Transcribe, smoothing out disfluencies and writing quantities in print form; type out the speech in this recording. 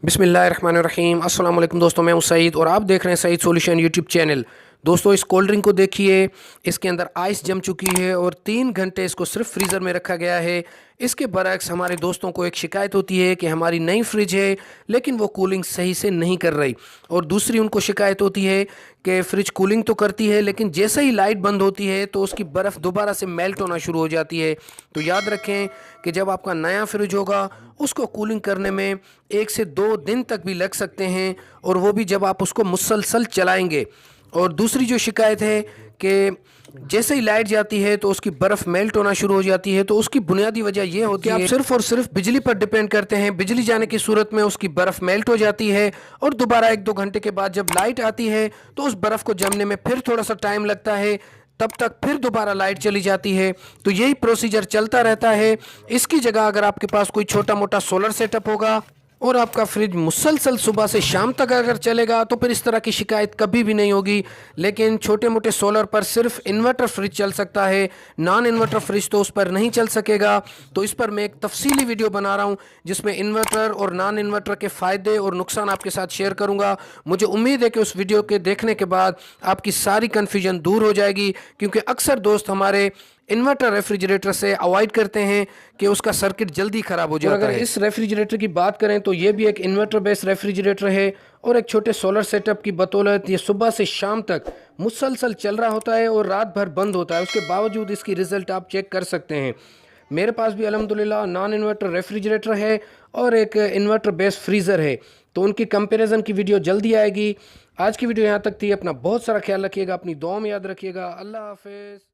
बिस्मिल्लाहिर्रहमानिर्रहीम। अस्सलाम वालेकुम दोस्तों, मैं हूं सईद और आप देख रहे हैं सईद सॉल्यूशन यूट्यूब चैनल। दोस्तों, इस कोल्ड ड्रिंक को देखिए, इसके अंदर आइस जम चुकी है और 3 घंटे इसको सिर्फ फ्रीज़र में रखा गया है। इसके बरक्स हमारे दोस्तों को एक शिकायत होती है कि हमारी नई फ्रिज है लेकिन वो कूलिंग सही से नहीं कर रही, और दूसरी उनको शिकायत होती है कि फ्रिज कूलिंग तो करती है लेकिन जैसे ही लाइट बंद होती है तो उसकी बर्फ़ दोबारा से मेल्ट होना शुरू हो जाती है। तो याद रखें कि जब आपका नया फ्रिज होगा उसको कूलिंग करने में 1 से 2 दिन तक भी लग सकते हैं, और वो भी जब आप उसको मुसलसल चलाएंगे। और दूसरी जो शिकायत है कि जैसे ही लाइट जाती है तो उसकी बर्फ़ मेल्ट होना शुरू हो जाती है, तो उसकी बुनियादी वजह यह होती है कि आप सिर्फ और सिर्फ बिजली पर डिपेंड करते हैं। बिजली जाने की सूरत में उसकी बर्फ़ मेल्ट हो जाती है और दोबारा 1-2 घंटे के बाद जब लाइट आती है तो उस बर्फ़ को जमने में फिर थोड़ा सा टाइम लगता है, तब तक फिर दोबारा लाइट चली जाती है। तो यही प्रोसीजर चलता रहता है। इसकी जगह अगर आपके पास कोई छोटा मोटा सोलर सेटअप होगा और आपका फ्रिज मुसलसल सुबह से शाम तक अगर चलेगा तो फिर इस तरह की शिकायत कभी भी नहीं होगी। लेकिन छोटे मोटे सोलर पर सिर्फ इन्वर्टर फ्रिज चल सकता है, नॉन इन्वर्टर फ्रिज तो उस पर नहीं चल सकेगा। तो इस पर मैं एक तफसीली वीडियो बना रहा हूँ जिसमें इन्वर्टर और नॉन इन्वर्टर के फ़ायदे और नुकसान आपके साथ शेयर करूँगा। मुझे उम्मीद है कि उस वीडियो के देखने के बाद आपकी सारी कन्फ्यूजन दूर हो जाएगी, क्योंकि अक्सर दोस्त हमारे इन्वर्टर रेफ्रिजरेटर से अवॉइड करते हैं कि उसका सर्किट जल्दी ख़राब हो जाता है। अगर इस रेफ्रिजरेटर की बात करें तो ये भी एक इन्वर्टर बेस्ड रेफ्रिजरेटर है, और एक छोटे सोलर सेटअप की बदौलत ये सुबह से शाम तक मुसलसल चल रहा होता है और रात भर बंद होता है। उसके बावजूद इसकी रिज़ल्ट आप चेक कर सकते हैं। मेरे पास भी अल्हम्दुलिल्लाह नॉन इन्वर्टर रेफ्रिजरेटर है और एक इन्वर्टर बेस्ड फ्रीज़र है, तो उनकी कंपैरिजन की वीडियो जल्दी आएगी। आज की वीडियो यहाँ तक थी। अपना बहुत सारा ख्याल रखिएगा, अपनी दुआ में याद रखिएगा। अल्लाह हाफ़िज़।